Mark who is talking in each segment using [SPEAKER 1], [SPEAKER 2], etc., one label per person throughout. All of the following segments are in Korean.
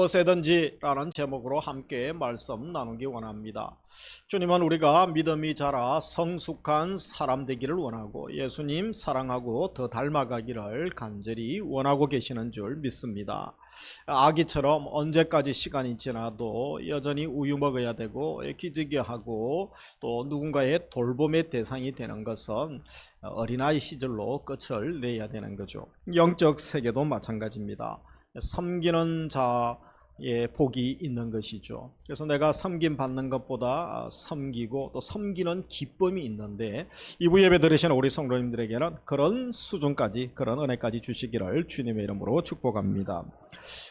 [SPEAKER 1] 무엇이든지라는 제목으로 함께 말씀 나누기 원합니다. 주님은 우리가 믿음이 자라 성숙한 사람 되기를 원하고 예수님 사랑하고 더 닮아가기를 간절히 원하고 계시는 줄 믿습니다. 아기처럼 언제까지 시간이 지나도 여전히 우유 먹어야 되고 기저귀하고 또 누군가의 돌봄의 대상이 되는 것은 어린아이 시절로 끝을 내야 되는 거죠. 영적 세계도 마찬가지입니다. 섬기는 자의 복이 있는 것이죠. 그래서 내가 섬김 받는 것보다 섬기고 또 섬기는 기쁨이 있는데, 이부 예배 들으시는 우리 성도님들에게는 그런 수준까지, 그런 은혜까지 주시기를 주님의 이름으로 축복합니다.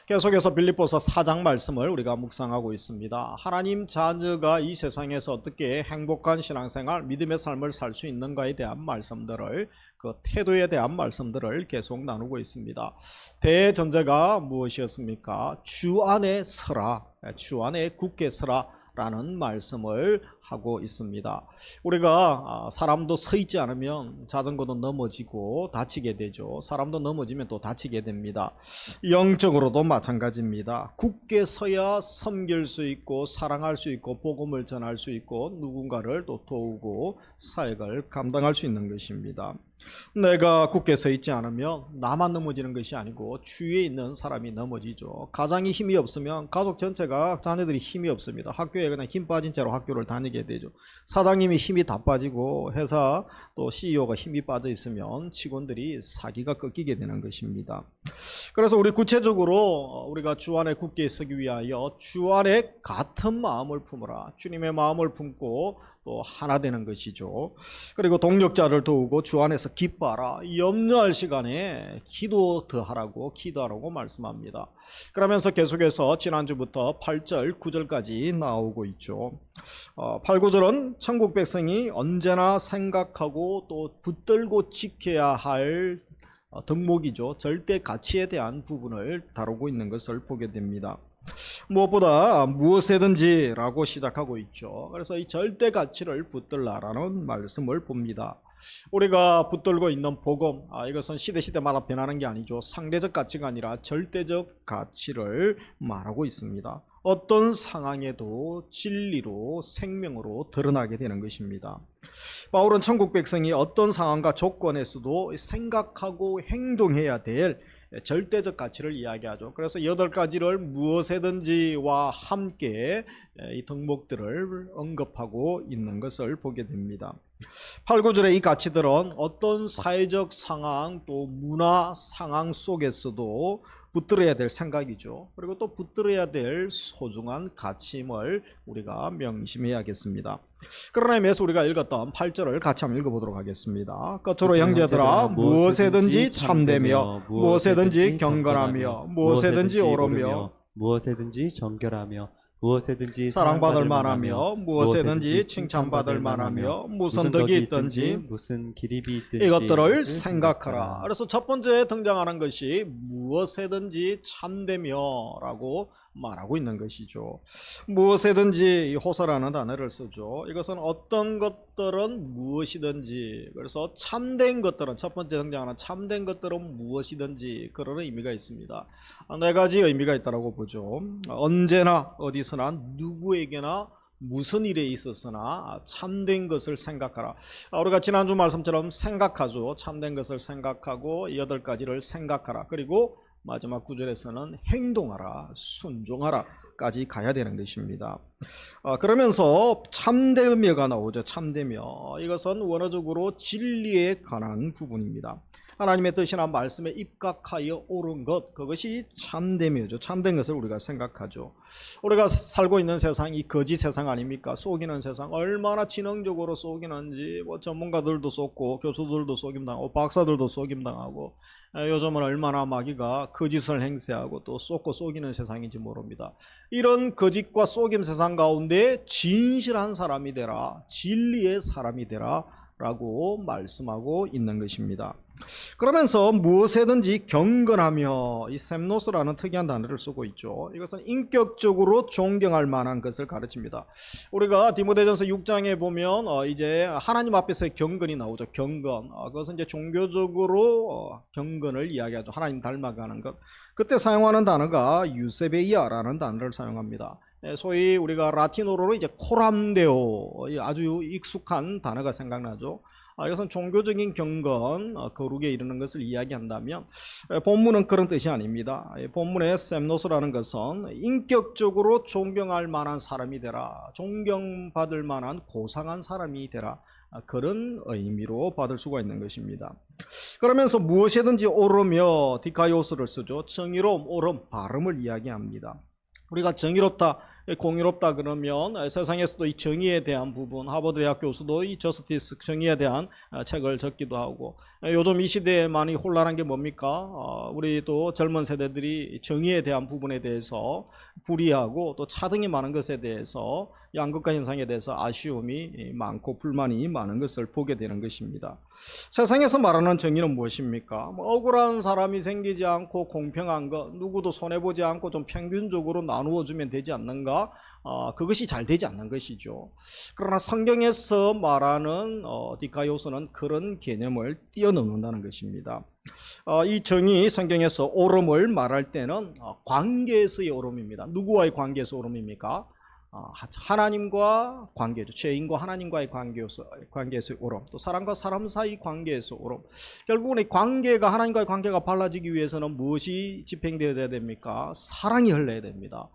[SPEAKER 1] 계속해서 빌립보서 4장 말씀을 우리가 묵상하고 있습니다. 하나님 자녀가 이 세상에서 어떻게 행복한 신앙생활, 믿음의 삶을 살 수 있는가에 대한 말씀들을, 그 태도에 대한 말씀들을 계속 나누고 있습니다. 대전제가 무엇이었습니까? 주 안에 서라, 주 안에 굳게 서라 라는 말씀을 하고 있습니다. 우리가 사람도 서 있지 않으면 자전거도 넘어지고 다치게 되죠. 사람도 넘어지면 또 다치게 됩니다. 영적으로도 마찬가지입니다. 굳게 서야 섬길 수 있고 사랑할 수 있고 복음을 전할 수 있고 누군가를 또 도우고 사역을 감당할 수 있는 것입니다. 내가 굳게 서 있지 않으면 나만 넘어지는 것이 아니고 주위에 있는 사람이 넘어지죠. 가장이 힘이 없으면 가족 전체가, 자녀들이 힘이 없습니다. 학교에 그냥 힘 빠진 채로 학교를 다니게 되죠. 사장님이 힘이 다 빠지고 회사 또 CEO가 힘이 빠져 있으면 직원들이 사기가 꺾이게 되는 것입니다. 그래서 우리 구체적으로 우리가 주 안에 굳게 서기 위하여 주 안에 같은 마음을 품으라, 주님의 마음을 품고 또 하나 되는 것이죠. 그리고 동력자를 도우고 주 안에서 기뻐하라, 염려할 시간에 기도 더 하라고, 기도하라고 말씀합니다. 그러면서 계속해서 지난주부터 8절 9절까지 나오고 있죠. 8, 9절은 천국 백성이 언제나 생각하고 또 붙들고 지켜야 할 덕목이죠. 절대 가치에 대한 부분을 다루고 있는 것을 보게 됩니다. 무엇보다 무엇이든지 라고 시작하고 있죠. 그래서 이 절대 가치를 붙들라라는 말씀을 봅니다. 우리가 붙들고 있는 복음, 이것은 시대마다 변하는 게 아니죠. 상대적 가치가 아니라 절대적 가치를 말하고 있습니다. 어떤 상황에도 진리로 생명으로 드러나게 되는 것입니다. 바울은 천국 백성이 어떤 상황과 조건에서도 생각하고 행동해야 될 절대적 가치를 이야기하죠. 그래서 8가지를 무엇이든지와 함께 이 덕목들을 언급하고 있는 것을 보게 됩니다. 8, 9절의 이 가치들은 어떤 사회적 상황 또 문화 상황 속에서도 붙들어야 될 생각이죠. 그리고 또 붙들어야 될 소중한 가치임을 우리가 명심해야겠습니다. 그러나 이면서 우리가 읽었던 8절을 같이 한번 읽어보도록 하겠습니다. 끝으로 형제들아, 무엇이든지 참되며 무엇이든지 경건하며 무엇이든지 옳으며
[SPEAKER 2] 무엇이든지 정결하며 무엇이든지
[SPEAKER 1] 사랑받을 만하며 무엇이든지 칭찬받을 만하며 무슨 덕이 있든지
[SPEAKER 2] 무슨 기립이 있든지
[SPEAKER 1] 이것들을 생각하라. 그래서 첫 번째 등장하는 것이 무엇이든지 참되며 라고 말하고 있는 것이죠. 무엇이든지 호소라는 단어를 쓰죠. 이것은 어떤 것들은 무엇이든지, 그래서 참된 것들은, 첫 번째 등장하는 참된 것들은 무엇이든지 그런 의미가 있습니다. 4가지 의미가 있다고 보죠. 언제나 어디서나 누구에게나 무슨 일에 있었으나 참된 것을 생각하라. 우리가 지난주 말씀처럼 생각하죠. 참된 것을 생각하고 8가지를 생각하라. 그리고 마지막 9절에서는 행동하라, 순종하라 까지 가야 되는 것입니다. 그러면서 참되며가 나오죠. 참되며, 이것은 원어적으로 진리에 관한 부분입니다. 하나님의 뜻이나 말씀에 입각하여 옳은 것, 그것이 참되며죠. 참된 것을 우리가 생각하죠. 우리가 살고 있는 세상이 거짓 세상 아닙니까? 속이는 세상, 얼마나 지능적으로 속이는지 전문가들도 속고 교수들도 속임당하고 박사들도 속임당하고, 요즘은 얼마나 마귀가 거짓을 행세하고 또 속고 속이는 세상인지 모릅니다. 이런 거짓과 속임 세상 가운데 진실한 사람이 되라, 진리의 사람이 되라 라고 말씀하고 있는 것입니다. 그러면서 무엇에든지 경건하며, 이 셈노스라는 특이한 단어를 쓰고 있죠. 이것은 인격적으로 존경할 만한 것을 가르칩니다. 우리가 디모데전서 6장에 보면 이제 하나님 앞에서의 경건이 나오죠. 경건. 그것은 이제 종교적으로 경건을 이야기하죠. 하나님 닮아가는 것. 그때 사용하는 단어가 유세베이아라는 단어를 사용합니다. 소위 우리가 라틴어로 이제 코람데오, 아주 익숙한 단어가 생각나죠. 이것은 종교적인 경건, 거룩에 이르는 것을 이야기한다면 본문은 그런 뜻이 아닙니다. 본문의 셈노스라는 것은 인격적으로 존경할 만한 사람이 되라, 존경받을 만한 고상한 사람이 되라, 그런 의미로 받을 수가 있는 것입니다. 그러면서 무엇이든지 옳으며, 디카이오스를 쓰죠. 정의로움, 옳음, 바름을 이야기합니다. 우리가 정의롭다, 공의롭다 그러면 세상에서도 이 정의에 대한 부분, 하버드 대학 교수도 이 저스티스, 정의에 대한 책을 적기도 하고, 요즘 이 시대에 많이 혼란한 게 뭡니까? 우리 또 젊은 세대들이 정의에 대한 부분에 대해서 불이하고 또 차등이 많은 것에 대해서, 양극화 현상에 대해서 아쉬움이 많고 불만이 많은 것을 보게 되는 것입니다. 세상에서 말하는 정의는 무엇입니까? 억울한 사람이 생기지 않고 공평한 것, 누구도 손해보지 않고 좀 평균적으로 나누어주면 되지 않는가? 그것이 잘 되지 않는 것이죠. 그러나 성경에서 말하는 디카이오스는 그런 개념을 뛰어넘는다는 것입니다. 이 정의, 성경에서 옳음을 말할 때는 관계에서의 옳음입니다. 누구와의 관계에서 옳음입니까? 하나님과 관계죠. 죄인과 하나님과의 관계에서 옳음, 또 사람과 사람 사이 관계에서 옳음. 결국은 이 관계가, 하나님과의 관계가 발라지기 위해서는 무엇이 집행되어야 됩니까? 사랑이 흘러야 됩니다.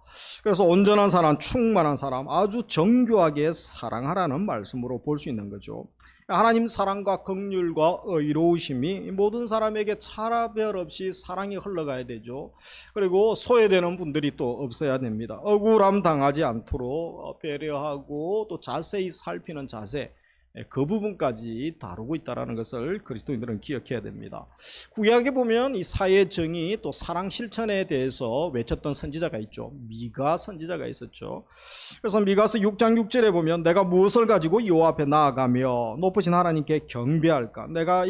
[SPEAKER 1] 그래서 온전한 사람, 충만한 사람, 아주 정교하게 사랑하라는 말씀으로 볼 수 있는 거죠. 하나님 사랑과 긍휼과 의로우심이 모든 사람에게 차별 없이 사랑이 흘러가야 되죠. 그리고 소외되는 분들이 또 없어야 됩니다. 억울함 당하지 않도록 배려하고 또 자세히 살피는 자세, 그 부분까지 다루고 있다는 것을 그리스도인들은 기억해야 됩니다. 구약에 보면 이 사회 정의 또 사랑 실천에 대해서 외쳤던 선지자가 있죠. 미가 선지자가 있었죠. 그래서 미가서 6장 6절에 보면 내가 무엇을 가지고 여호와 앞에 나아가며 높으신 하나님께 경배할까? 내가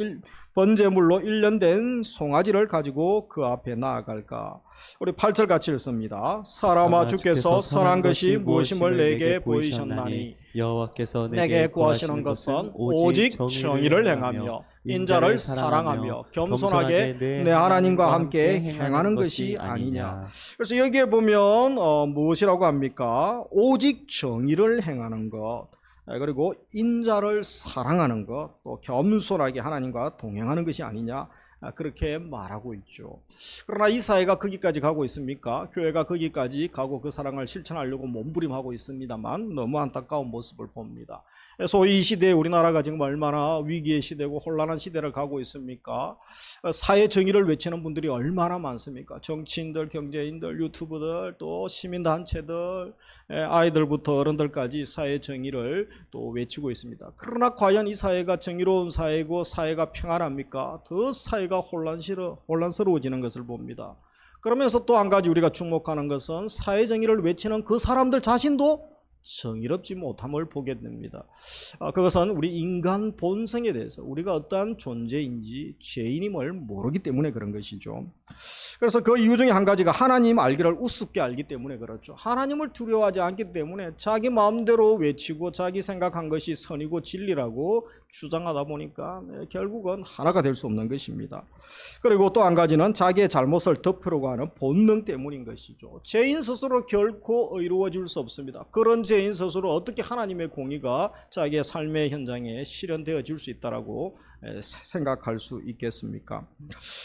[SPEAKER 1] 번제물로 1년 된 송아지를 가지고 그 앞에 나아갈까? 우리 8절 같이 읽습니다. 사람아, 주께서 선한 것이 무엇임을 내게 보이셨나니
[SPEAKER 2] 여호와께서
[SPEAKER 1] 내게 구하시는 것은 오직 정의를 행하며 인자를 사랑하며 겸손하게 내 하나님과 함께 행하는 것이 아니냐. 그래서 여기에 보면 무엇이라고 합니까? 오직 정의를 행하는 것, 그리고 인자를 사랑하는 것, 또 겸손하게 하나님과 동행하는 것이 아니냐, 그렇게 말하고 있죠. 그러나 이 사회가 거기까지 가고 있습니까? 교회가 거기까지 가고 그 사랑을 실천하려고 몸부림하고 있습니다만 너무 안타까운 모습을 봅니다. 소위 이 시대에 우리나라가 지금 얼마나 위기의 시대고 혼란한 시대를 가고 있습니까? 사회 정의를 외치는 분들이 얼마나 많습니까? 정치인들, 경제인들, 유튜브들, 또 시민단체들, 아이들부터 어른들까지 사회 정의를 또 외치고 있습니다. 그러나 과연 이 사회가 정의로운 사회고 사회가 평안합니까? 더 사회가 혼란스러워지는 것을 봅니다. 그러면서 또 한 가지 우리가 주목하는 것은 사회 정의를 외치는 그 사람들 자신도 정의롭지 못함을 보게 됩니다. 그것은 우리 인간 본성에 대해서 우리가 어떠한 존재인지 죄인임을 모르기 때문에 그런 것이죠. 그래서 그 이유 중에 한 가지가 하나님 알기를 우습게 알기 때문에 그렇죠. 하나님을 두려워하지 않기 때문에 자기 마음대로 외치고 자기 생각한 것이 선이고 진리라고 주장하다 보니까 결국은 하나가 될 수 없는 것입니다. 그리고 또 한 가지는 자기의 잘못을 덮으려고 하는 본능 때문인 것이죠. 죄인 스스로 결코 의로워질 수 없습니다. 그런 죄인 스스로 어떻게 하나님의 공의가 자기의 삶의 현장에 실현되어질 수 있다라고 생각할 수 있겠습니까?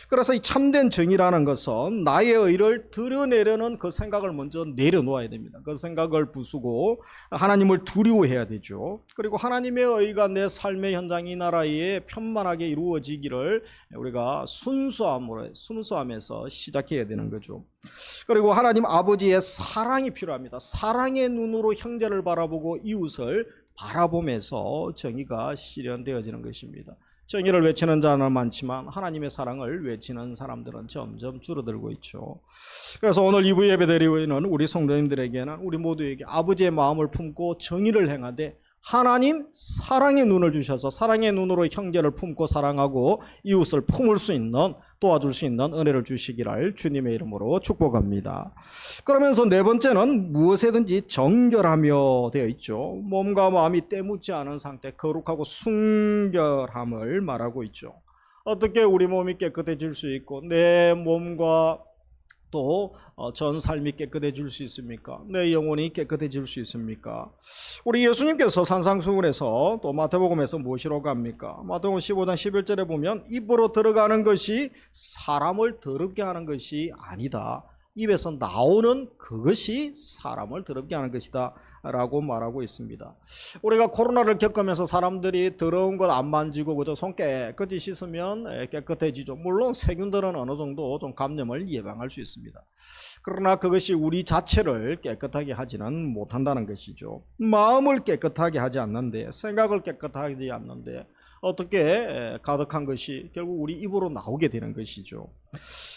[SPEAKER 1] 그래서 이 참된 정의라는 것은 나의 의를 드러내려는 그 생각을 먼저 내려놓아야 됩니다. 그 생각을 부수고 하나님을 두려워해야 되죠. 그리고 하나님의 의가 내 삶의 현장, 이 나라에 편만하게 이루어지기를 우리가 순수함에서 시작해야 되는 거죠. 그리고 하나님 아버지의 사랑이 필요합니다. 사랑의 눈으로 형제를 바라보고 이웃을 바라보면서 정의가 실현되어지는 것입니다. 정의를 외치는 자는 많지만 하나님의 사랑을 외치는 사람들은 점점 줄어들고 있죠. 그래서 오늘 2부 예배 드리고 있는 우리 성도님들에게는, 우리 모두에게 아버지의 마음을 품고 정의를 행하되 하나님 사랑의 눈을 주셔서 사랑의 눈으로 형제를 품고 사랑하고 이웃을 품을 수 있는, 도와줄 수 있는 은혜를 주시기를 주님의 이름으로 축복합니다. 그러면서 네 번째는 무엇에든지 정결하며 되어 있죠. 몸과 마음이 때묻지 않은 상태, 거룩하고 순결함을 말하고 있죠. 어떻게 우리 몸이 깨끗해질 수 있고 내 몸과 또 전 삶이 깨끗해질 수 있습니까? 내 영혼이 깨끗해질 수 있습니까? 우리 예수님께서 산상수훈에서 또 마태복음에서 무엇이라고 합니까? 마태복음 15장 11절에 보면 입으로 들어가는 것이 사람을 더럽게 하는 것이 아니다. 입에서 나오는 그것이 사람을 더럽게 하는 것이다 라고 말하고 있습니다. 우리가 코로나를 겪으면서 사람들이 더러운 것 안 만지고 그저 손 깨끗이 씻으면 깨끗해지죠. 물론 세균들은 어느 정도 좀 감염을 예방할 수 있습니다. 그러나 그것이 우리 자체를 깨끗하게 하지는 못한다는 것이죠. 마음을 깨끗하게 하지 않는데, 생각을 깨끗하게 하지 않는데 어떻게 가득한 것이 결국 우리 입으로 나오게 되는 것이죠.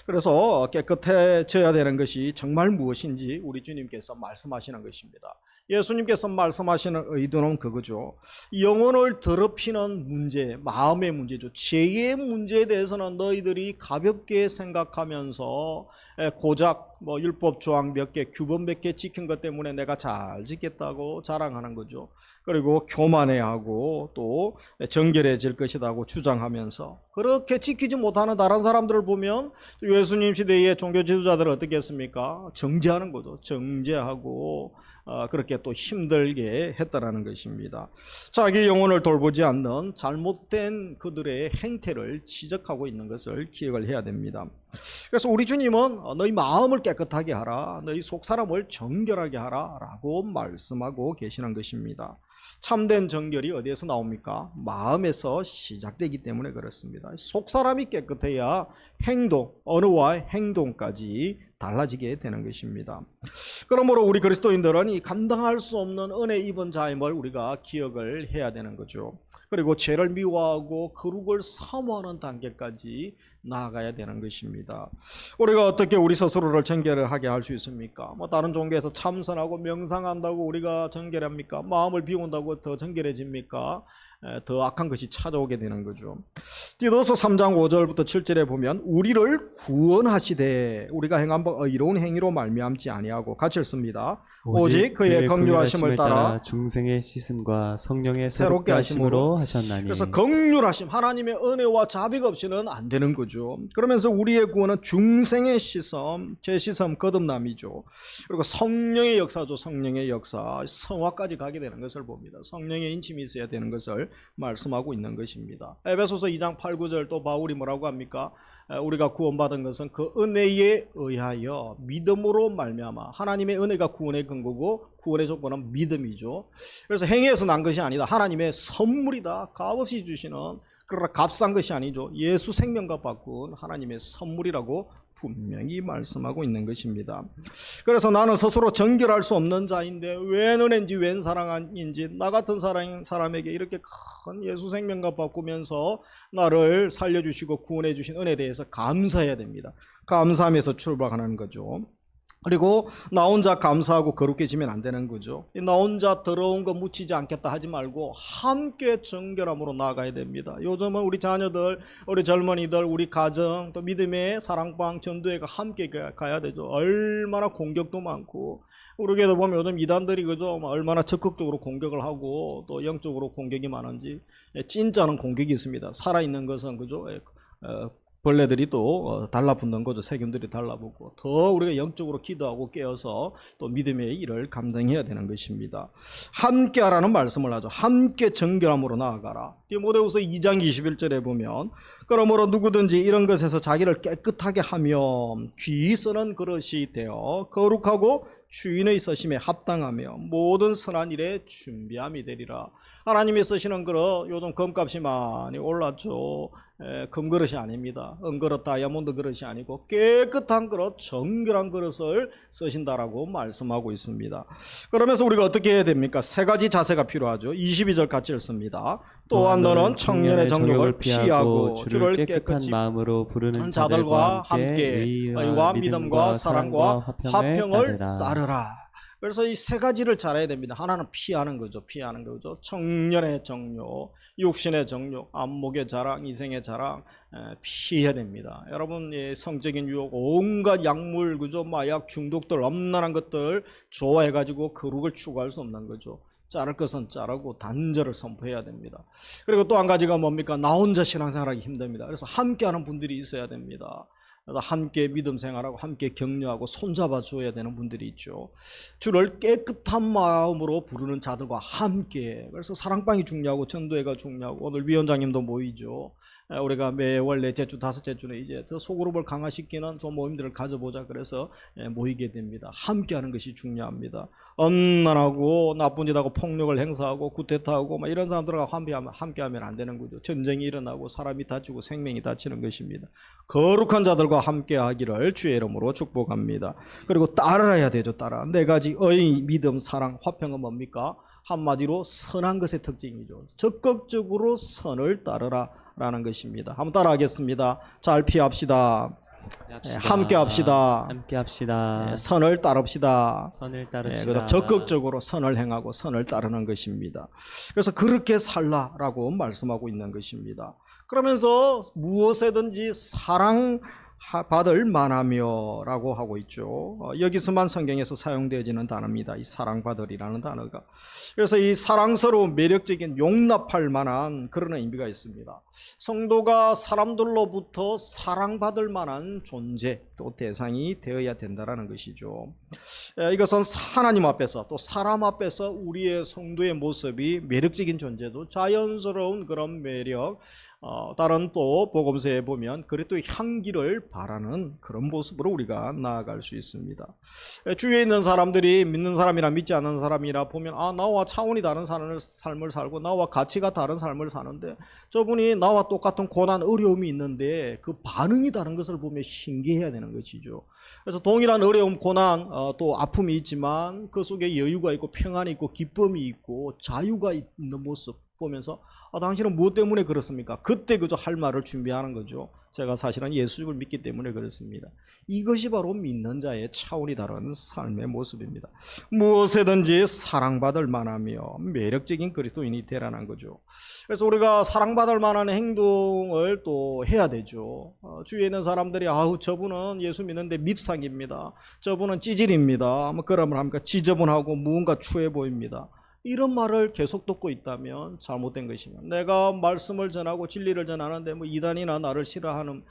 [SPEAKER 1] 그래서 깨끗해져야 되는 것이 정말 무엇인지 우리 주님께서 말씀하시는 것입니다. 예수님께서 말씀하시는 의도는 그거죠. 영혼을 더럽히는 문제, 마음의 문제죠. 죄의 문제에 대해서는 너희들이 가볍게 생각하면서 고작 율법 조항 몇 개, 규범 몇 개 지킨 것 때문에 내가 잘 지켰다고 자랑하는 거죠. 그리고 교만해하고 또 정결해질 것이라고 주장하면서 그렇게 지키지 못하는 다른 사람들을 보면 예수님 시대의 종교 지도자들은 어떻게 했습니까? 정죄하는 거죠. 정죄하고 그렇게 또 힘들게 했다라는 것입니다. 자기 영혼을 돌보지 않는 잘못된 그들의 행태를 지적하고 있는 것을 기억을 해야 됩니다. 그래서 우리 주님은 너희 마음을 깨끗하게 하라, 너희 속사람을 정결하게 하라 라고 말씀하고 계시는 것입니다. 참된 정결이 어디에서 나옵니까? 마음에서 시작되기 때문에 그렇습니다. 속사람이 깨끗해야 행동, 언어와 행동까지 달라지게 되는 것입니다. 그러므로 우리 그리스도인들은 이 감당할 수 없는 은혜 입은 자임을 우리가 기억을 해야 되는 거죠. 그리고 죄를 미워하고 거룩을 사모하는 단계까지 나아가야 되는 것입니다. 우리가 어떻게 우리 스스로를 정결을 하게 할 수 있습니까? 다른 종교에서 참선하고 명상한다고 우리가 정결합니까? 마음을 비운다고 더 정결해집니까? 더 악한 것이 찾아오게 되는 거죠. 디도서 3장 5절부터 7절에 보면 우리를 구원하시되 우리가 행한 바 의로운 행위로 말미암지 아니하고 같이 읽습니다. 오직 그의 긍휼하심을 따라
[SPEAKER 2] 중생의 씻음과 성령의
[SPEAKER 1] 새롭게
[SPEAKER 2] 새롭게 하심으로 하셨나니.
[SPEAKER 1] 그래서 긍휼하심, 하나님의 은혜와 자비가 없이는 안 되는 거죠. 그러면서 우리의 구원은 중생의 씻음, 재씻음, 거듭남이죠. 그리고 성령의 역사죠. 성령의 역사, 성화까지 가게 되는 것을 봅니다. 성령의 인침이 있어야 되는 것을 말씀하고 있는 것입니다. 에베소서 2장 8, 9절 또 바울이 뭐라고 합니까? 우리가 구원받은 것은 그 은혜에 의하여 믿음으로 말미암아. 하나님의 은혜가 구원의 근거고 구원의 조건은 믿음이죠. 그래서 행위에서 난 것이 아니다. 하나님의 선물이다. 값없이 주시는, 그러나 값싼 것이 아니죠. 예수 생명과 바꾼 하나님의 선물이라고 분명히 말씀하고 있는 것입니다. 그래서 나는 스스로 정결할 수 없는 자인데 웬 은혜인지 웬 사랑인지 나 같은 사람에게 이렇게 큰 예수 생명과 바꾸면서 나를 살려주시고 구원해 주신 은혜에 대해서 감사해야 됩니다. 감사하면서 출발하는 거죠. 그리고 나 혼자 감사하고 거룩해지면 안 되는 거죠. 나 혼자 더러운 거 묻히지 않겠다 하지 말고 함께 정결함으로 나아가야 됩니다. 요즘은 우리 자녀들, 우리 젊은이들, 우리 가정, 또 믿음의 사랑방 전도회가 함께 가야 되죠. 얼마나 공격도 많고 우리 교회도 보면 요즘 이단들이 그죠 얼마나 적극적으로 공격을 하고 또 영적으로 공격이 많은지. 진짜는 공격이 있습니다. 살아있는 것은 그죠 벌레들이 또 달라붙는 거죠. 세균들이 달라붙고 더 우리가 영적으로 기도하고 깨어서 또 믿음의 일을 감당해야 되는 것입니다. 함께 하라는 말씀을 하죠. 함께 정결함으로 나아가라. 디모데후서 2장 21절에 보면 그러므로 누구든지 이런 것에서 자기를 깨끗하게 하며 귀히 쓰는 그릇이 되어 거룩하고 주인의 쓰심에 합당하며 모든 선한 일에 준비함이 되리라. 하나님이 쓰시는 그릇 요즘 금값이 많이 올랐죠. 금그릇이 아닙니다. 은그릇, 다이아몬드 그릇이 아니고 깨끗한 그릇, 정결한 그릇을 쓰신다라고 말씀하고 있습니다. 그러면서 우리가 어떻게 해야 됩니까? 세 가지 자세가 필요하죠. 22절 같이 읽습니다. 또한 너는 청년의 정욕을 피하고 주를 깨끗한
[SPEAKER 2] 마음으로 부르는
[SPEAKER 1] 자들과 함께 의와 믿음과 사랑과 화평을 따르라. 그래서 이 세 가지를 잘해야 됩니다. 하나는 피하는 거죠. 피하는 거죠. 청년의 정욕, 육신의 정욕, 안목의 자랑, 이생의 자랑 피해야 됩니다. 여러분, 이 성적인 유혹, 온갖 약물, 그죠? 마약 중독들, 엄난한 것들 좋아해가지고 거룩을 추구할 수 없는 거죠. 자를 것은 자르고 단절을 선포해야 됩니다. 그리고 또 한 가지가 뭡니까? 나 혼자 신앙생활하기 힘듭니다. 그래서 함께하는 분들이 있어야 됩니다. 함께 믿음 생활하고 함께 격려하고 손잡아 줘야 되는 분들이 있죠. 주를 깨끗한 마음으로 부르는 자들과 함께. 그래서 사랑방이 중요하고 전도회가 중요하고 오늘 위원장님도 모이죠. 우리가 매월 넷째 주, 다섯째 주는 이제 더 소그룹을 강화시키는 좀 모임들을 가져보자 그래서 모이게 됩니다. 함께하는 것이 중요합니다. 엄난하고 나쁜 짓하고 폭력을 행사하고 구태타하고 막 이런 사람들과 함께하면 안 되는 거죠. 전쟁이 일어나고 사람이 다치고 생명이 다치는 것입니다. 거룩한 자들과 함께하기를 주의 이름으로 축복합니다. 그리고 따라야 되죠. 따라. 네 가지 의, 믿음, 사랑, 화평은 뭡니까? 한마디로 선한 것의 특징이죠. 적극적으로 선을 따르라 라는 것입니다. 한번 따라하겠습니다. 잘 피합시다. 함께 합시다.
[SPEAKER 2] 함께 합시다.
[SPEAKER 1] 선을 따릅시다.
[SPEAKER 2] 선을 따릅시다.
[SPEAKER 1] 적극적으로 선을 행하고 선을 따르는 것입니다. 그래서 그렇게 살라라고 말씀하고 있는 것입니다. 그러면서 무엇에든지 사랑 받을 만하며 라고 하고 있죠. 여기서만 성경에서 사용되어지는 단어입니다. 이 사랑받으리라는 단어가. 그래서 이 사랑스러운 매력적인 용납할 만한 그런 의미가 있습니다. 성도가 사람들로부터 사랑받을 만한 존재 또 대상이 되어야 된다는 것이죠. 이것은 하나님 앞에서 또 사람 앞에서 우리의 성도의 모습이 매력적인 존재도 자연스러운 그런 매력, 다른 또 복음서에 보면 그리스도의 향기를 바라는 그런 모습으로 우리가 나아갈 수 있습니다. 주위에 있는 사람들이 믿는 사람이나 믿지 않는 사람이라 보면 나와 차원이 다른 삶을 살고 나와 가치가 다른 삶을 사는데 저분이 나와 똑같은 고난 어려움이 있는데 그 반응이 다른 것을 보면 신기해야 되는 것이죠. 그래서 동일한 어려움, 고난, 또 아픔이 있지만 그 속에 여유가 있고 평안이 있고 기쁨이 있고 자유가 있는 모습 보면서 당신은 무엇 때문에 그렇습니까? 그때 그저 할 말을 준비하는 거죠. 제가 사실은 예수를 믿기 때문에 그렇습니다. 이것이 바로 믿는 자의 차원이 다른 삶의 모습입니다. 무엇에든지 사랑받을 만하며 매력적인 그리스도인이 되라는 거죠. 그래서 우리가 사랑받을 만한 행동을 또 해야 되죠. 주위에 있는 사람들이 저분은 예수 믿는데 밉상입니다. 저분은 찌질입니다. 그러면 합니까? 지저분하고 무언가 추해 보입니다. 이런 말을 계속 듣고 있다면 잘못된 것이며 내가 말씀을 전하고 진리를 전하는데 이단이나 나를 싫어하면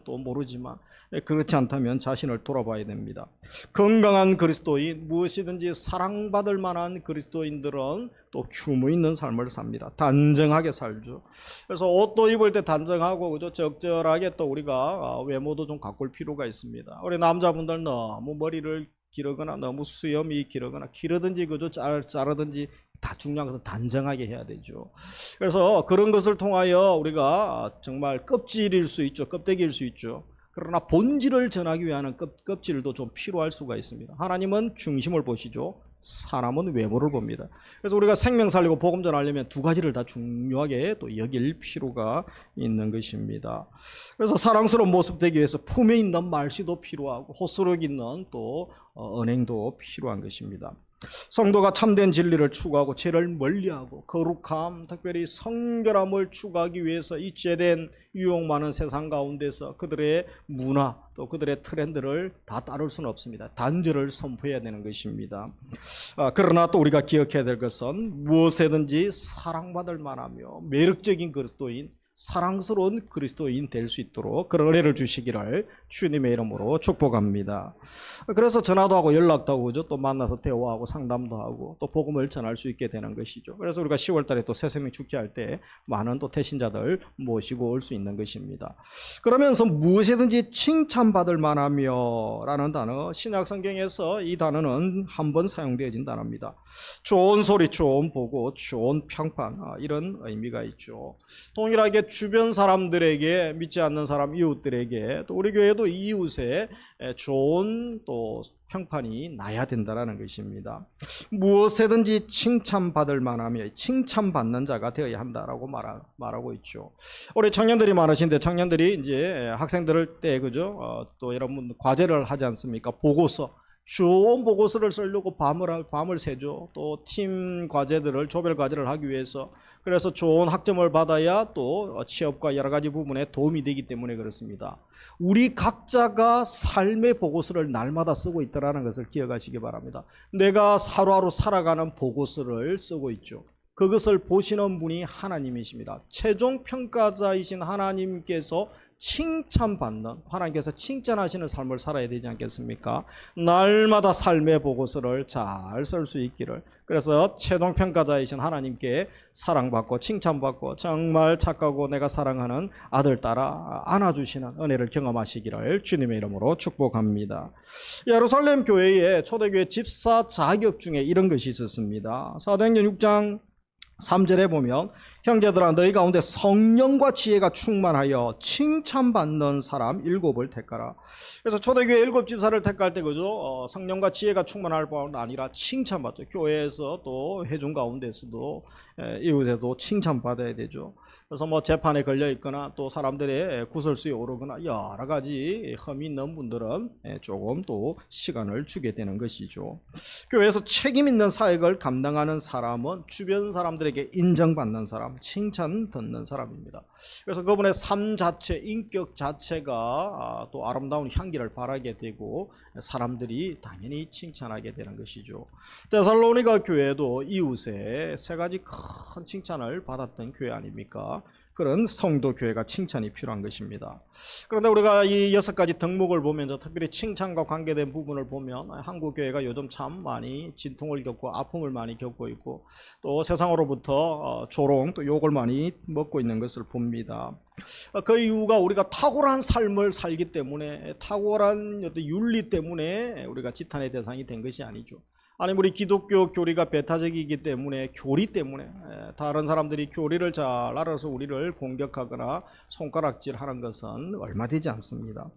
[SPEAKER 1] 또 모르지만 그렇지 않다면 자신을 돌아봐야 됩니다. 건강한 그리스도인, 무엇이든지 사랑받을 만한 그리스도인들은 또 규모 있는 삶을 삽니다. 단정하게 살죠. 그래서 옷도 입을 때 단정하고 그죠? 적절하게 또 우리가 외모도 좀 가꿀 필요가 있습니다. 우리 남자분들 너무 머리를 기르거나 너무 수염이 기르거나 기르든지 그저 자르든지 다 중요한 것은 단정하게 해야 되죠. 그래서 그런 것을 통하여 우리가 정말 껍질일 수 있죠. 껍데기일 수 있죠. 그러나 본질을 전하기 위한 껍질도 좀 필요할 수가 있습니다. 하나님은 중심을 보시죠. 사람은 외모를 봅니다. 그래서 우리가 생명 살리고 복음 전하려면 두 가지를 다 중요하게 또 여길 필요가 있는 것입니다. 그래서 사랑스러운 모습 되기 위해서 품에 있는 말씨도 필요하고 호소력 있는 또 언행도 필요한 것입니다. 성도가 참된 진리를 추구하고 죄를 멀리하고 거룩함, 특별히 성결함을 추구하기 위해서 이 죄된 유혹 많은 세상 가운데서 그들의 문화 또 그들의 트렌드를 다 따를 수는 없습니다. 단절을 선포해야 되는 것입니다. 그러나 또 우리가 기억해야 될 것은 무엇에든지 사랑받을 만하며 매력적인 그리스도인, 사랑스러운 그리스도인 될 수 있도록 그런 은혜를 주시기를 주님의 이름으로 축복합니다. 그래서 전화도 하고 연락도 하고 그죠? 또 만나서 대화하고 상담도 하고 또 복음을 전할 수 있게 되는 것이죠. 그래서 우리가 10월 달에 또 새생명 축제할 때 많은 또 태신자들 모시고 올 수 있는 것입니다. 그러면서 무엇이든지 칭찬받을 만하며 라는 단어, 신약 성경에서 이 단어는 한 번 사용되어진 단어입니다. 좋은 소리, 좋은 보고, 좋은 평판, 이런 의미가 있죠. 동일하게 주변 사람들에게, 믿지 않는 사람 이웃들에게 또 우리 교회도 이웃에 좋은 또 평판이 나야 된다는 것입니다. 무엇에든지 칭찬받을 만하며 칭찬받는 자가 되어야 한다라고 말하고 있죠. 우리 청년들이 많으신데 청년들이 이제 학생들을 때 그죠? 또 여러분 과제를 하지 않습니까? 보고서 좋은 보고서를 쓰려고 밤을 새죠. 또 팀 과제들을 조별 과제를 하기 위해서. 그래서 좋은 학점을 받아야 또 취업과 여러 가지 부분에 도움이 되기 때문에 그렇습니다. 우리 각자가 삶의 보고서를 날마다 쓰고 있다는 것을 기억하시기 바랍니다. 내가 하루하루 살아가는 보고서를 쓰고 있죠. 그것을 보시는 분이 하나님이십니다. 최종 평가자이신 하나님께서 칭찬받는, 하나님께서 칭찬하시는 삶을 살아야 되지 않겠습니까? 날마다 삶의 보고서를 잘 쓸 수 있기를. 그래서 최종 평가자이신 하나님께 사랑받고 칭찬받고 정말 착하고 내가 사랑하는 아들 딸아 안아주시는 은혜를 경험하시기를 주님의 이름으로 축복합니다. 예루살렘 교회의 초대교회 집사 자격 중에 이런 것이 있었습니다. 사도행전 6장 3절에 보면 형제들아 너희 가운데 성령과 지혜가 충만하여 칭찬받는 사람 7을 택하라. 그래서 초대교회 7 집사를 택할 때 그죠? 성령과 지혜가 충만할 뿐 아니라 칭찬받죠. 교회에서 또 회중 가운데서도 이웃에도 칭찬받아야 되죠. 그래서 뭐 재판에 걸려 있거나 또 사람들의 구설수에 오르거나 여러 가지 흠이 있는 분들은 조금 또 시간을 주게 되는 것이죠. 교회에서 책임 있는 사역을 감당하는 사람은 주변 사람들에게 인정받는 사람, 칭찬 듣는 사람입니다. 그래서 그분의 삶 자체, 인격 자체가 또 아름다운 향기를 발하게 되고 사람들이 당연히 칭찬하게 되는 것이죠. 데살로니가 교회도 이웃의 3가지 큰 칭찬을 받았던 교회 아닙니까? 그런 성도 교회가 칭찬이 필요한 것입니다. 그런데 우리가 이 6가지 덕목을 보면서 특별히 칭찬과 관계된 부분을 보면 한국 교회가 요즘 참 많이 진통을 겪고 아픔을 많이 겪고 있고 또 세상으로부터 조롱 또 욕을 많이 먹고 있는 것을 봅니다. 그 이유가 우리가 탁월한 삶을 살기 때문에 탁월한 어떤 윤리 때문에 우리가 지탄의 대상이 된 것이 아니죠. 아니 우리 기독교 교리가 배타적이기 때문에 교리 때문에 다른 사람들이 교리를 잘 알아서 우리를 공격하거나 손가락질하는 것은 얼마 되지 않습니다.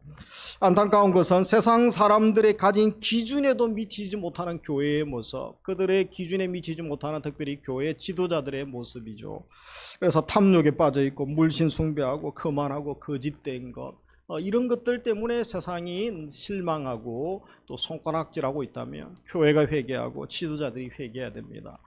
[SPEAKER 1] 안타까운 것은 세상 사람들의 가진 기준에도 미치지 못하는 교회의 모습, 그들의 기준에 미치지 못하는 특별히 교회 지도자들의 모습이죠. 그래서 탐욕에 빠져 있고 물신 숭배하고 거만하고 거짓된 것 이런 것들 때문에 세상이 실망하고 또 손가락질하고 있다면 교회가 회개하고 지도자들이 회개해야 됩니다.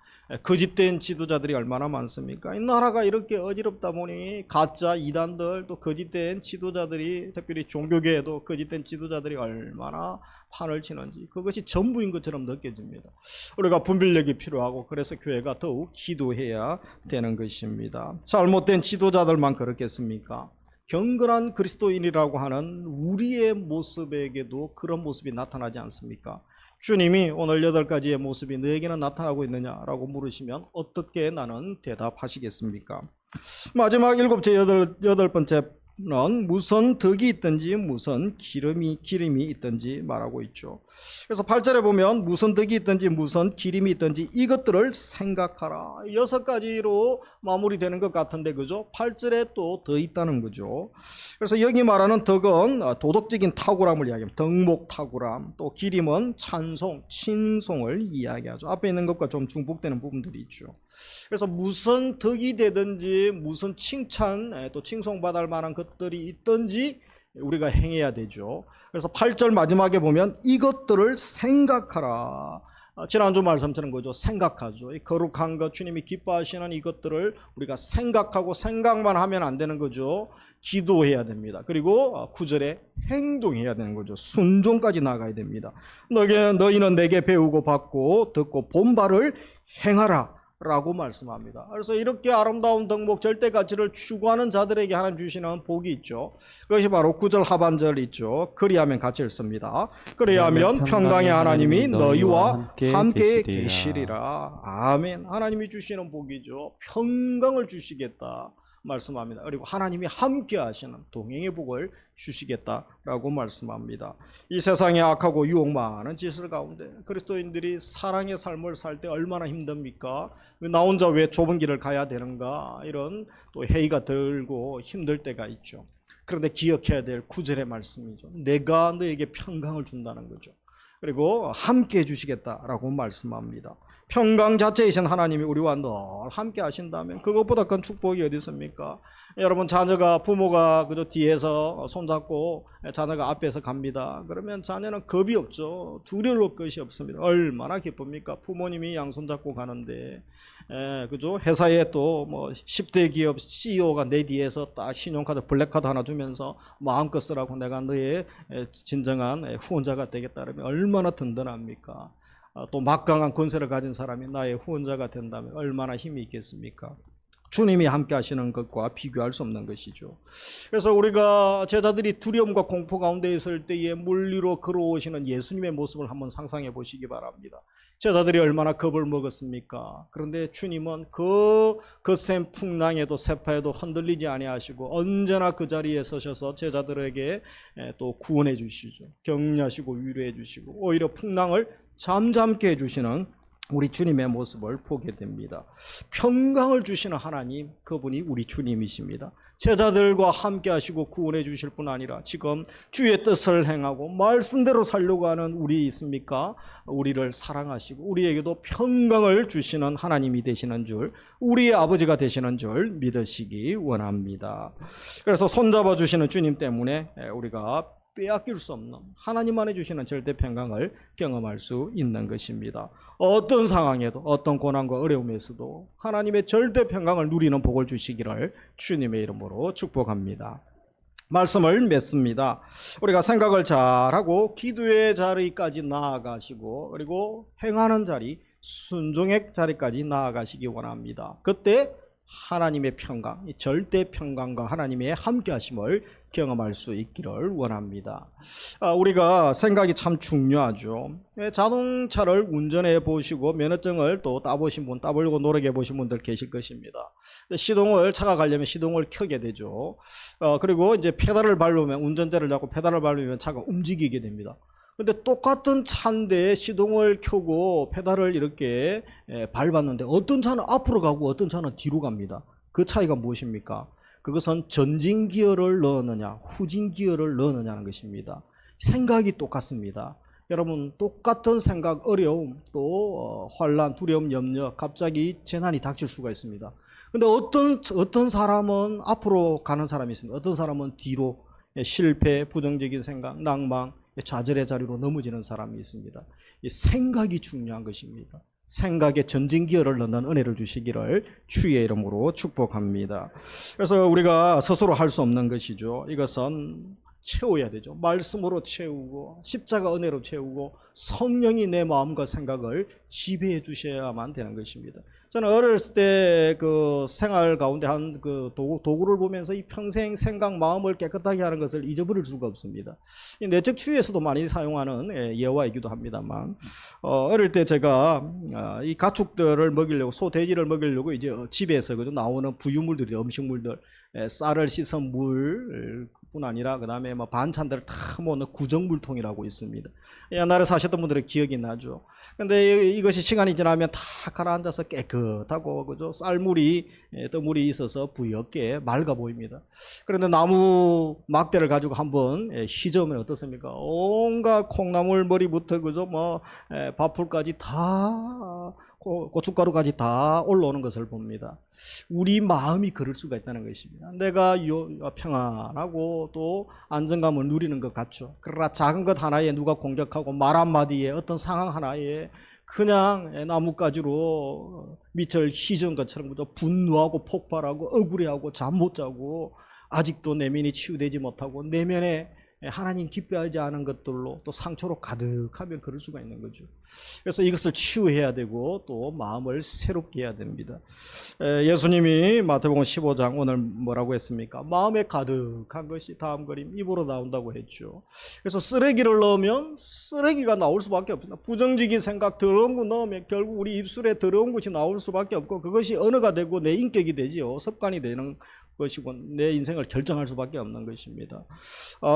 [SPEAKER 1] 거짓된 지도자들이 얼마나 많습니까? 이 나라가 이렇게 어지럽다 보니 가짜 이단들 또 거짓된 지도자들이 특별히 종교계에도 거짓된 지도자들이 얼마나 판을 치는지 그것이 전부인 것처럼 느껴집니다. 우리가 분별력이 필요하고 그래서 교회가 더욱 기도해야 되는 것입니다. 잘못된 지도자들만 그렇겠습니까? 경건한 그리스도인이라고 하는 우리의 모습에게도 그런 모습이 나타나지 않습니까? 주님이 오늘 8가지의 모습이 너에게는 나타나고 있느냐라고 물으시면 어떻게 나는 대답하시겠습니까? 마지막 7번째는 무슨 덕이 있든지 무슨 기름이 있든지 말하고 있죠. 그래서 8절에 보면 무슨 덕이 있든지 무슨 기름이 있든지 이것들을 생각하라. 6가지로 마무리되는 것 같은데 그죠? 8절에 또 더 있다는 거죠. 그래서 여기 말하는 덕은 도덕적인 탁월함을 이야기합니다. 덕목 탁월함. 또 기림은 찬송, 칭송을 이야기하죠. 앞에 있는 것과 좀 중복되는 부분들이 있죠. 그래서 무슨 덕이 되든지 무슨 칭찬 또 칭송받을 만한 것들이 있든지 우리가 행해야 되죠. 그래서 8절 마지막에 보면 이것들을 생각하라. 지난주 말씀처럼 그죠? 생각하죠. 이 거룩한 것 주님이 기뻐하시는 이것들을 우리가 생각하고 생각만 하면 안 되는 거죠. 기도해야 됩니다. 그리고 9절에 행동해야 되는 거죠. 순종까지 나가야 됩니다. 너희는 내게 배우고 받고 듣고 본 바를 행하라 라고 말씀합니다. 그래서 이렇게 아름다운 덕목 절대 가치를 추구하는 자들에게 하나님 주시는 복이 있죠. 그것이 바로 9절 하반절 있죠. 그리하면 같이 읽습니다. 그리하면 평강의 하나님이 너희와 함께 계시리라. 아멘. 하나님이 주시는 복이죠. 평강을 주시겠다 말씀합니다. 그리고 하나님이 함께 하시는 동행의 복을 주시겠다라고 말씀합니다. 이 세상에 악하고 유혹 많은 짓을 가운데 그리스도인들이 사랑의 삶을 살 때 얼마나 힘듭니까? 나 혼자 왜 좁은 길을 가야 되는가? 이런 또 회의가 들고 힘들 때가 있죠. 그런데 기억해야 될 9절의 말씀이죠. 내가 너에게 평강을 준다는 거죠. 그리고 함께 해주시겠다라고 말씀합니다. 평강 자체이신 하나님이 우리와 늘 함께 하신다면 그것보다 큰 축복이 어디 있습니까? 여러분, 자녀가 부모가 그저 뒤에서 손잡고 자녀가 앞에서 갑니다. 그러면 자녀는 겁이 없죠. 두려울 것이 없습니다. 얼마나 기쁩니까? 부모님이 양손 잡고 가는데, 그죠? 회사에 또 뭐 10대 기업 CEO가 내 뒤에서 딱 신용카드 블랙카드 하나 주면서 마음껏 쓰라고 내가 너의 진정한 후원자가 되겠다 그러면 얼마나 든든합니까? 또 막강한 권세를 가진 사람이 나의 후원자가 된다면 얼마나 힘이 있겠습니까? 주님이 함께 하시는 것과 비교할 수 없는 것이죠. 그래서 우리가 제자들이 두려움과 공포 가운데 있을 때에 물 위로 걸어오시는 예수님의 모습을 한번 상상해 보시기 바랍니다. 제자들이 얼마나 겁을 먹었습니까? 그런데 주님은 그 거센 풍랑에도 세파에도 흔들리지 아니하시고 언제나 그 자리에 서셔서 제자들에게 또 구원해 주시죠. 격려하시고 위로해 주시고 오히려 풍랑을 잠잠케 해주시는 우리 주님의 모습을 보게 됩니다. 평강을 주시는 하나님, 그분이 우리 주님이십니다. 제자들과 함께 하시고 구원해 주실 뿐 아니라 지금 주의 뜻을 행하고 말씀대로 살려고 하는 우리 있습니까? 우리를 사랑하시고 우리에게도 평강을 주시는 하나님이 되시는 줄, 우리의 아버지가 되시는 줄 믿으시기 원합니다. 그래서 손잡아 주시는 주님 때문에 우리가 빼앗길 수 없는 하나님만이 주시는 절대 평강을 경험할 수 있는 것입니다. 어떤 상황에도 어떤 고난과 어려움에서도 하나님의 절대 평강을 누리는 복을 주시기를 주님의 이름으로 축복합니다. 말씀을 맺습니다. 우리가 생각을 잘하고 기도의 자리까지 나아가시고 그리고 행하는 자리, 순종의 자리까지 나아가시기 원합니다. 그때 하나님의 평강, 절대 평강과 하나님의 함께하심을 경험할 수 있기를 원합니다. 우리가 생각이 참 중요하죠. 자동차를 운전해 보시고 면허증을 또 따보신 분, 따보려고 노력해 보신 분들 계실 것입니다. 차가 가려면 시동을 켜게 되죠. 그리고 이제 페달을 밟으면, 운전대를 잡고 페달을 밟으면 차가 움직이게 됩니다. 근데 똑같은 차인데 시동을 켜고 페달을 이렇게 밟았는데 어떤 차는 앞으로 가고 어떤 차는 뒤로 갑니다. 그 차이가 무엇입니까? 그것은 전진 기어를 넣느냐 후진 기어를 넣느냐는 것입니다. 생각이 똑같습니다. 여러분, 똑같은 생각, 어려움, 또 환난, 두려움, 염려, 갑자기 재난이 닥칠 수가 있습니다. 근데 어떤 사람은 앞으로 가는 사람이 있습니다. 어떤 사람은 뒤로, 실패, 부정적인 생각, 낭망, 좌절의 자리로 넘어지는 사람이 있습니다. 이 생각이 중요한 것입니다. 생각에 전진 기어를 넣는 은혜를 주시기를 주의 이름으로 축복합니다. 그래서 우리가 스스로 할 수 없는 것이죠. 이것은 채워야 되죠. 말씀으로 채우고 십자가 은혜로 채우고 성령이 내 마음과 생각을 지배해 주셔야만 되는 것입니다. 저는 어렸을 때 그 생활 가운데 한 그 도구를 보면서 이 평생 생각 마음을 깨끗하게 하는 것을 잊어버릴 수가 없습니다. 이 내적 치유에서도 많이 사용하는 예화이기도 합니다만, 어릴 때 제가 이 가축들을 먹이려고, 소 돼지를 먹이려고 이제 집에서 그죠 나오는 부유물들이, 음식물들, 쌀을 씻은 물 뿐 아니라 그 다음에 뭐 반찬들을 다 모으는 구정물통이라고 있습니다. 옛날에 사셨던 분들의 기억이 나죠. 근데 이것이 시간이 지나면 다 가라앉아서 깨끗하고 그죠 쌀물이 떠물이 있어서 부엽게 맑아 보입니다. 그런데 나무 막대를 가지고 한번 휘저으면 어떻습니까? 온갖 콩나물 머리부터 그죠 뭐 밥풀까지 다, 고춧가루까지 다 올라오는 것을 봅니다. 우리 마음이 그럴 수가 있다는 것입니다. 내가 평안하고 또 안정감을 누리는 것 같죠. 그러나 작은 것 하나에 누가 공격하고 말 한마디에 어떤 상황 하나에 그냥 나뭇가지로 밑을 휘저은 것처럼 그저 분노하고 폭발하고 억울해하고 잠 못 자고 아직도 내면이 치유되지 못하고 내면에 하나님 기뻐하지 않은 것들로 또 상처로 가득하면 그럴 수가 있는 거죠. 그래서 이것을 치유해야 되고 또 마음을 새롭게 해야 됩니다. 예수님이 마태복음 15장 오늘 뭐라고 했습니까? 마음에 가득한 것이, 다음 그림, 입으로 나온다고 했죠. 그래서 쓰레기를 넣으면 쓰레기가 나올 수밖에 없습니다. 부정적인 생각, 더러운 거 넣으면 결국 우리 입술에 더러운 것이 나올 수밖에 없고 그것이 언어가 되고 내 인격이 되지요. 습관이 되는 것이고 내 인생을 결정할 수밖에 없는 것입니다.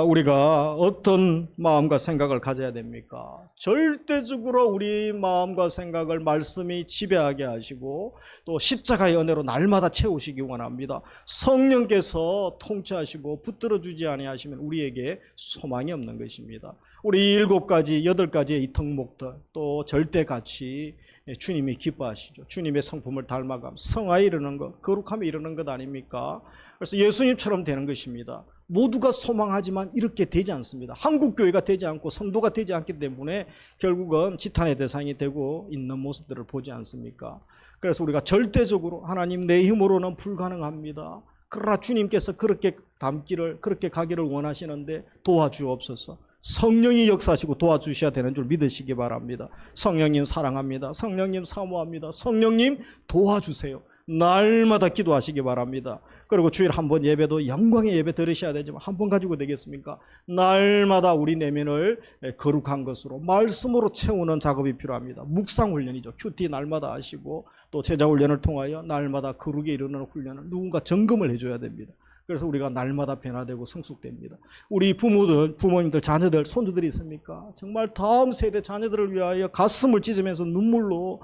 [SPEAKER 1] 우리가 우리가 어떤 마음과 생각을 가져야 됩니까? 절대적으로 우리 마음과 생각을 말씀이 지배하게 하시고 또 십자가의 은혜로 날마다 채우시기 원합니다. 성령께서 통치하시고 붙들어주지 아니하시면 우리에게 소망이 없는 것입니다. 우리 7가지, 8가지의 이 덕목들 또 절대가치 주님이 기뻐하시죠. 주님의 성품을 닮아감, 성화에 이르는 것, 거룩함에 이르는 것 아닙니까? 그래서 예수님처럼 되는 것입니다. 모두가 소망하지만 이렇게 되지 않습니다. 한국교회가 되지 않고 성도가 되지 않기 때문에 결국은 지탄의 대상이 되고 있는 모습들을 보지 않습니까? 그래서 우리가 절대적으로 하나님 내 힘으로는 불가능합니다. 그러나 주님께서 그렇게 닮기를, 그렇게 가기를 원하시는데 도와주옵소서. 성령이 역사하시고 도와주셔야 되는 줄 믿으시기 바랍니다. 성령님 사랑합니다. 성령님 사모합니다. 성령님 도와주세요. 날마다 기도하시기 바랍니다. 그리고 주일 한 번 예배도 영광의 예배 들으셔야 되지만 한 번 가지고 되겠습니까? 날마다 우리 내면을 거룩한 것으로 말씀으로 채우는 작업이 필요합니다. 묵상 훈련이죠. 큐티 날마다 하시고 또 제자 훈련을 통하여 날마다 거룩에 이르는 훈련을 누군가 점검을 해줘야 됩니다. 그래서 우리가 날마다 변화되고 성숙됩니다. 우리 부모들, 부모님들, 자녀들, 손주들이 있습니까? 정말 다음 세대 자녀들을 위하여 가슴을 찢으면서 눈물로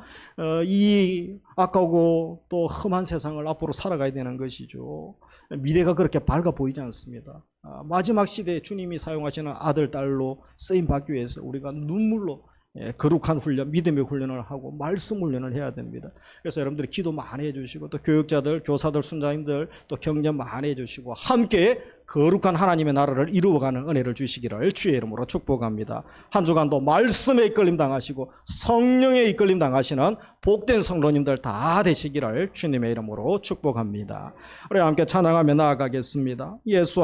[SPEAKER 1] 이 아까우고 또 험한 세상을 앞으로 살아가야 되는 것이죠. 미래가 그렇게 밝아 보이지 않습니다. 마지막 시대에 주님이 사용하시는 아들, 딸로 쓰임받기 위해서 우리가 눈물로 거룩한 훈련, 믿음의 훈련을 하고 말씀 훈련을 해야 됩니다. 그래서 여러분들이 기도 많이 해주시고 또 교육자들, 교사들, 순장님들 또 격려 많이 해주시고 함께 거룩한 하나님의 나라를 이루어가는 은혜를 주시기를 주의 이름으로 축복합니다. 한 주간도 말씀에 이끌림 당하시고 성령에 이끌림 당하시는 복된 성도님들 다 되시기를 주님의 이름으로 축복합니다. 우리 함께 찬양하며 나아가겠습니다. 예수